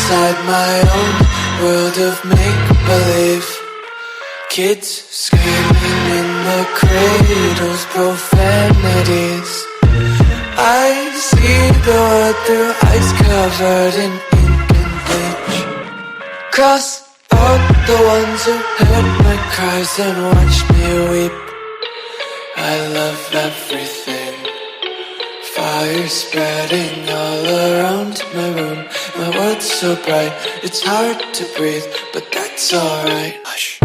inside my own world of make-believe. Kids screaming in the cradles, profanities. I see the world through ice covered in ink and bleach. Cross out the ones who heard my cries and watched me weep. I love everything. Fire spreading all around my room. My world's so bright, it's hard to breathe, but that's alright. Hush.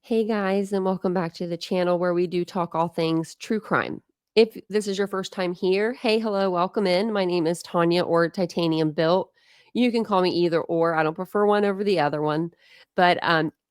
Hey guys, and welcome back to the channel where we do talk all things true crime. If this is your first time here, hey, hello, welcome in. My name is Tanya, or TitaniumBuilt. You can call me either or. I don't prefer one over the other one. But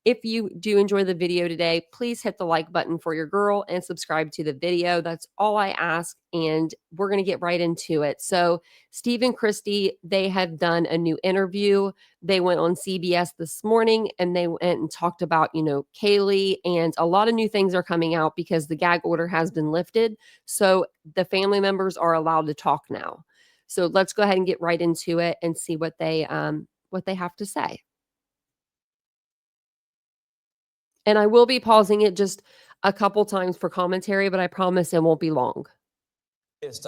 if you do enjoy the video today, please hit the like button for your girl and subscribe to the video. That's all I ask, and we're going to get right into it. So Steve and Kristi, they have done a new interview. They went on CBS this morning and they went and talked about, Kaylee, and a lot of new things are coming out because the gag order has been lifted. So the family members are allowed to talk now. So let's go ahead and get right into it and see what they have to say. And I will be pausing it just a couple times for commentary, but I promise it won't be long.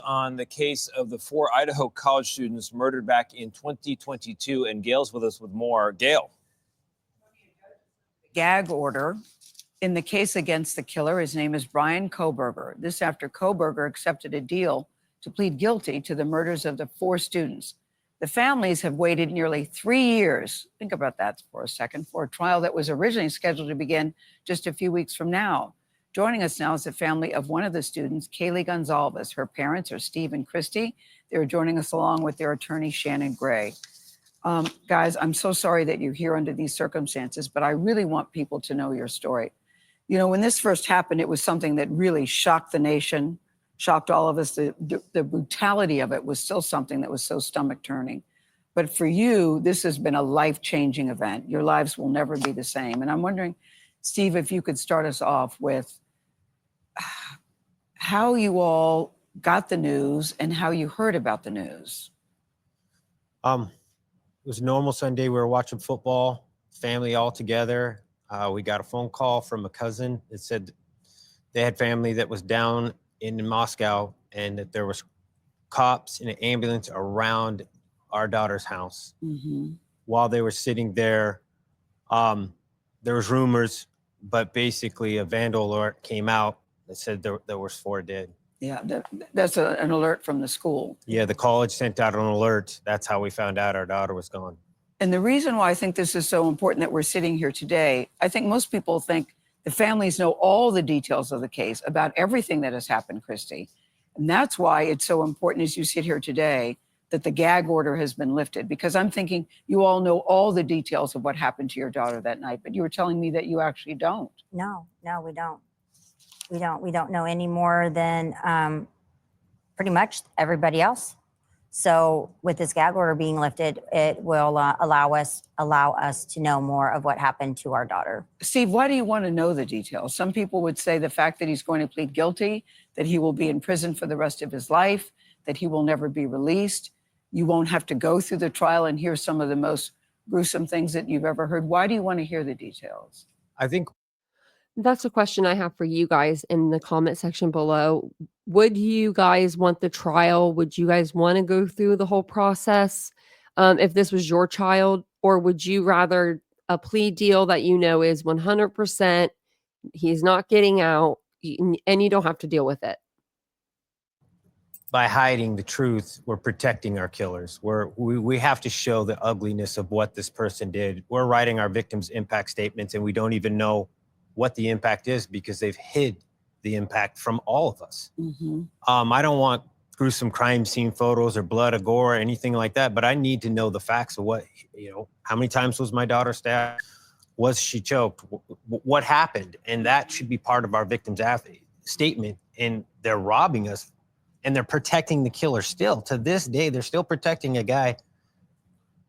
On the case of the 4 Idaho college students murdered back in 2022, and Gail's with us with more. Gail. Gag order in the case against the killer. His name is BryanKohberger. This after Koberger accepted a deal to plead guilty to the murders of the 4 students. The families have waited nearly 3 years, think about that for a second, for a trial that was originally scheduled to begin just a few weeks from now. Joining us now is the family of one of the students, Kaylee Gonzalez. Her parents are Steve and Kristi. They're joining us along with their attorney, Shannon Gray. Guys, I'm so sorry that you're here under these circumstances, but I really want people to know your story. You know, when this first happened, it was something that really shocked the nation, shocked all of us. The brutality of it was still something that was so stomach-turning. But for you, this has been a life-changing event. Your lives will never be the same. And I'm wondering, Steve, if you could start us off with how you all got the news and how you heard about the news. It was a normal Sunday. We were watching football, family all together. We got a phone call from a cousin that said they had family that was down in Moscow and that there was cops in an ambulance around our daughter's house. Mm-hmm. While they were sitting there, there was rumors, but basically a vandal alert came out that said there was 4 dead. Yeah, that's an alert from the school. Yeah, the college sent out an alert. That's how we found out our daughter was gone. And the reason why I think this is so important that we're sitting here today, I think most people think the families know all the details of the case about everything that has happened, Kristi. And that's why it's so important as you sit here today that the gag order has been lifted, because I'm thinking you all know all the details of what happened to your daughter that night, but you were telling me that you actually don't. No, we don't. We don't know any more than pretty much everybody else. So with this gag order being lifted, it will allow us to know more of what happened to our daughter. Steve, why do you want to know the details? Some people would say the fact that he's going to plead guilty, that he will be in prison for the rest of his life, that he will never be released. You won't have to go through the trial and hear some of the most gruesome things that you've ever heard. Why do you want to hear the details? I think That's a question I have for you guys in the comment section below. Would you guys want the trial? Would you guys want to go through the whole process if this was your child? Or would you rather a plea deal that you know is 100%, he's not getting out, and you don't have to deal with it? by hiding the truth, we're protecting our killers. We have to show the ugliness of what this person did. We're writing our victims' impact statements, and we don't even know what the impact is because they've hid the impact from all of us. Mm-hmm. I don't want gruesome crime scene photos or blood or gore or anything like that, but I need to know the facts of what, how many times was my daughter stabbed? Was she choked? What happened? And that should be part of our victim's statement. And they're robbing us, and they're protecting the killer still. To this day, they're still protecting a guy.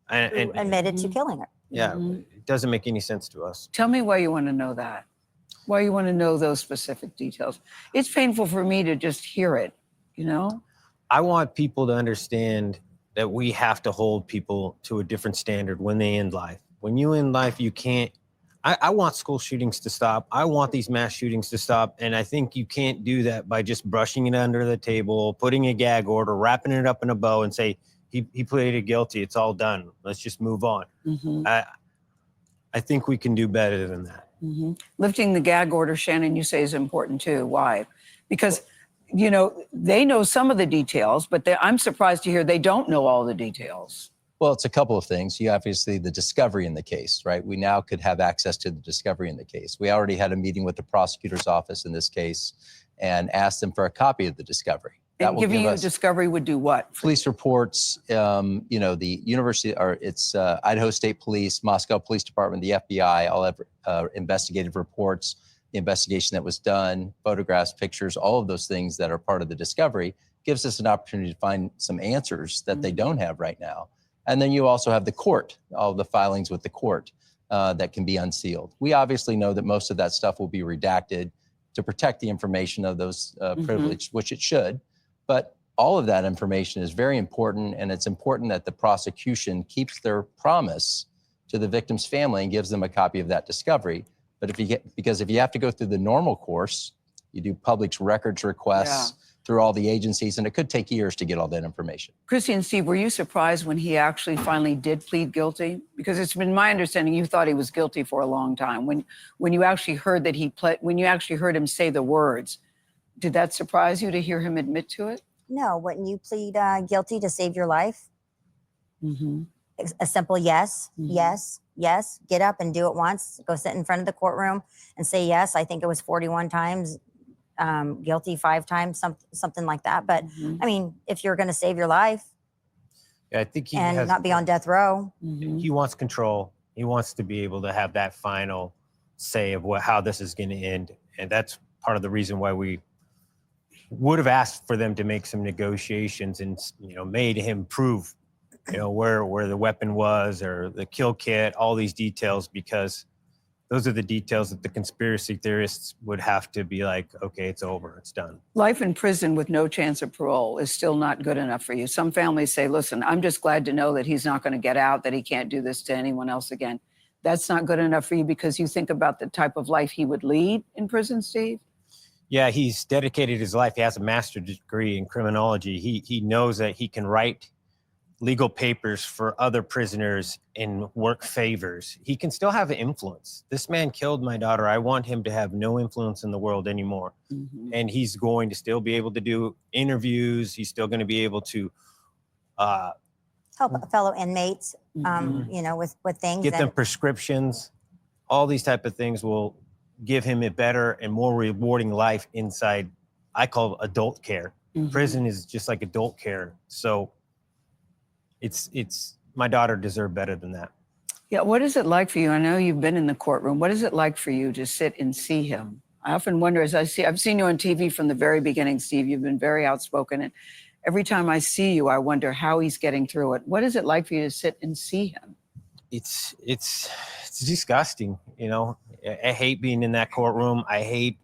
And admitted to killing her. Yeah, Mhm. it doesn't make any sense to us. Tell me why you want to know that. Why you want to know those specific details. It's painful for me to just hear it, you know? I want people to understand that we have to hold people to a different standard when they end life. When you end life, you can't. I want school shootings to stop. I want these mass shootings to stop. And I think you can't do that by just brushing it under the table, putting a gag order, wrapping it up in a bow and say, he pleaded guilty. It's all done. Let's just move on. Mm-hmm. I think we can do better than that. Mm-hmm. Lifting the gag order, Shannon, you say is important too. Why? Because, you know, they know some of the details, but I'm surprised to hear they don't know all the details. Well, it's a couple of things. You obviously the discovery in the case, right? We now could have access to the discovery in the case. We already had a meeting with the prosecutor's office in this case and asked them for a copy of the discovery. And giving you discovery would do what? Police reports, you know, the university, or it's Idaho State Police, Moscow Police Department, the FBI, all have investigative reports, the investigation that was done, photographs, pictures, all of those things that are part of the discovery gives us an opportunity to find some answers that they don't have right now. And then you also have the court, all the filings with the court that can be unsealed. We obviously know that most of that stuff will be redacted to protect the information of those privileged, which it should. But all of that information is very important, and it's important that the prosecution keeps their promise to the victim's family and gives them a copy of that discovery. But because if you have to go through the normal course, you do public records requests through all the agencies, and it could take years to get all that information. Kristi and Steve, were you surprised when he actually finally did plead guilty? Because it's been my understanding you thought he was guilty for a long time. When you actually heard that when you actually heard him say the words, did that surprise you to hear him admit to it? No, wouldn't you plead guilty to save your life? Mm-hmm. A simple yes, Mhm. yes, yes. Get up and do it once. Go sit in front of the courtroom and say yes. I think it was 41 times. Guilty 5 times, something like that. But Mhm. I mean, if you're going to save your life Yeah, I think and not be on death row, Mhm. he wants control. He wants to be able to have that final say of how this is going to end. And that's part of the reason why we would have asked for them to make some negotiations and, you know, made him prove, you know, where the weapon was or the kill kit, all these details, because those are the details that the conspiracy theorists would have to be like, okay, it's over, it's done. Life in prison with no chance of parole is still not good enough for you. Some families say, listen, I'm just glad to know that he's not going to get out, that he can't do this to anyone else again. That's not good enough for you because you think about the type of life he would lead in prison, Steve? Yeah, he's dedicated his life. He has a master's degree in criminology. He knows that he can write legal papers for other prisoners and work favors. He can still have influence. This man killed my daughter. I want him to have no influence in the world anymore. Mm-hmm. And he's going to still be able to do interviews. He's still going to be able to help fellow inmates, you know, with things. get them prescriptions. All these type of things will give him a better and more rewarding life inside, I call adult care. Mm-hmm. Prison is just like adult care. So it's my daughter deserved better than that. Yeah, what is it like for you? I know you've been in the courtroom. What is it like for you to sit and see him? I often wonder, I've seen you on TV from the very beginning, Steve. You've been very outspoken. And every time I see you, I wonder how he's getting through it. What is it like for you to sit and see him? It's disgusting, you know. I hate being in that courtroom. I hate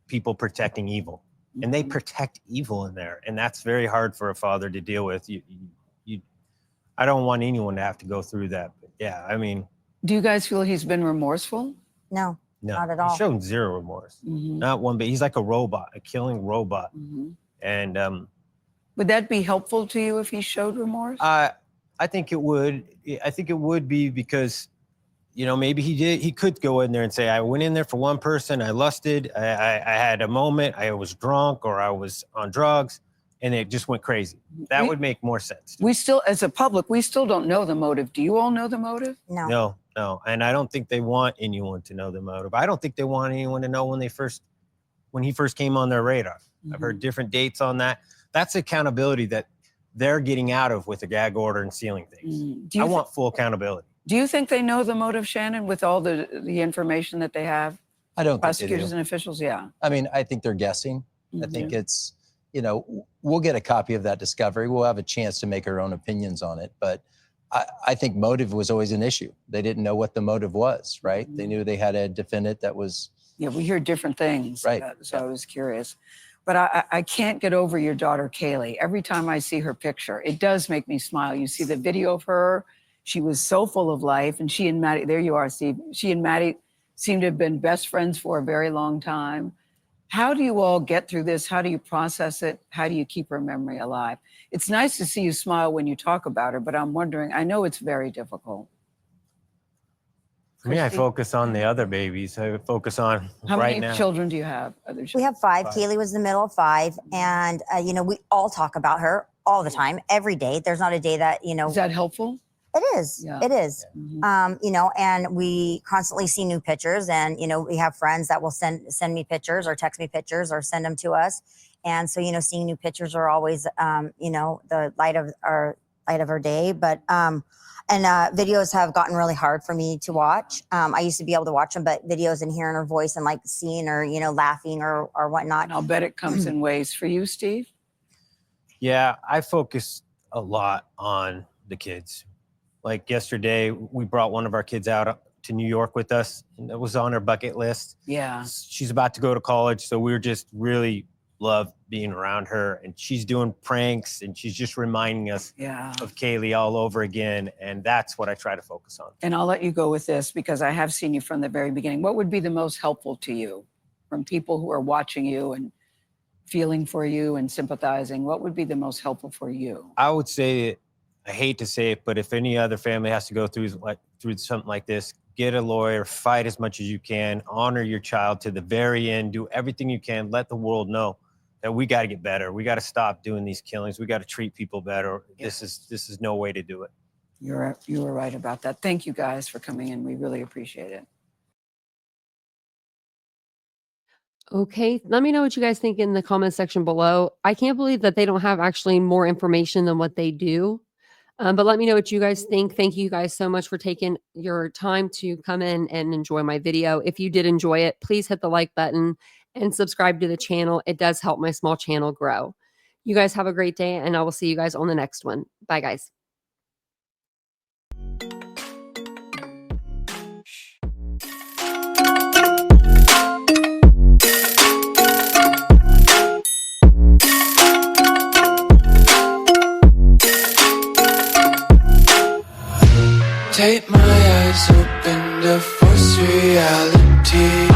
people protecting evil. And they protect evil in there. And that's very hard for a father to deal with. I don't want anyone to have to go through that. But yeah, I mean. Do you guys feel he's been remorseful? No, not at all. He's shown zero remorse. Mm-hmm. Not one bit. He's like a robot, a killing robot. Mm-hmm. And would that be helpful to you if he showed remorse? I think it would. I think it would be because, you know, maybe he could go in there and say, I went in there for one person, I lusted, I had a moment, I was drunk or I was on drugs, and it just went crazy. That would make more sense. We still, as a public, we still don't know the motive. Do you all know the motive? No. No. And I don't think they want anyone to know the motive. I don't think they want anyone to know when he first came on their radar. Mm-hmm. I've heard different dates on that. That's accountability that they're getting out of with a gag order and sealing things. Mm-hmm. I want full accountability. Do you think they know the motive, Shannon, with all the information that they have? I don't think they Prosecutors do. and officials, yeah. I mean, I think they're guessing. I Mm-hmm. think it's, you know, we'll get a copy of that discovery. We'll have a chance to make our own opinions on it. But I think motive was always an issue. They didn't know what the motive was, right? They knew they had a defendant that was. Yeah, we hear different things. Right. So I was curious. But I can't get over your daughter, Kaylee. Every time I see her picture, it does make me smile. You see the video of her. She was so full of life. And she and Maddie, there you are, Steve. She and Maddie seem to have been best friends for a very long time. How do you all get through this? How do you process it? How do you keep her memory alive? It's nice to see you smile when you talk about her, but I'm wondering, I know it's very difficult. For me, I Kristi? focus on the other babies. I focus on How right many now. children do you have? Other We children? have 5. 5. Kaylee was the middle of 5. And, we all talk about her all the time, every day. There's not a day that, Is that helpful? it is. Yeah. It is. Mhm. And we constantly see new pictures, and we have friends that will send me pictures or text me pictures or send them to us. And so, seeing new pictures are always, the light of our day. But, videos have gotten really hard for me to watch. I used to be able to watch them, but videos and hearing her voice and like seeing her, laughing or whatnot. And I'll bet it comes in waves. For you, Steve? Yeah, I focus a lot on the kids. Like yesterday, we brought one of our kids out to New York with us, and it was on her bucket list. Yeah. She's about to go to college, so we were just really love being around her. And she's doing pranks, and she's just reminding us Yeah. of Kaylee all over again. And that's what I try to focus on. And I'll let you go with this because I have seen you from the very beginning. What would be the most helpful to you from people who are watching you and feeling for you and sympathizing? What would be the most helpful for you? I would say, I hate to say it, but if any other family has to go through something like this, get a lawyer, fight as much as you can, honor your child to the very end, do everything you can, let the world know that we got to get better. We got to stop doing these killings. We got to treat people better. Yeah. This is no way to do it. You were right about that. Thank you guys for coming in. We really appreciate it. Okay, let me know what you guys think in the comment section below. I can't believe that they don't have actually more information than what they do. But let me know what you guys think. Thank you guys so much for taking your time to come in and enjoy my video. If you did enjoy it, please hit the like button and subscribe to the channel. It does help my small channel grow. You guys have a great day, and I will see you guys on the next one. Bye, guys. Take my eyes open to force reality.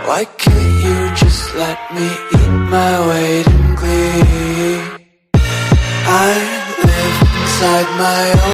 Why can't you just let me eat my weight in glee? I live inside my own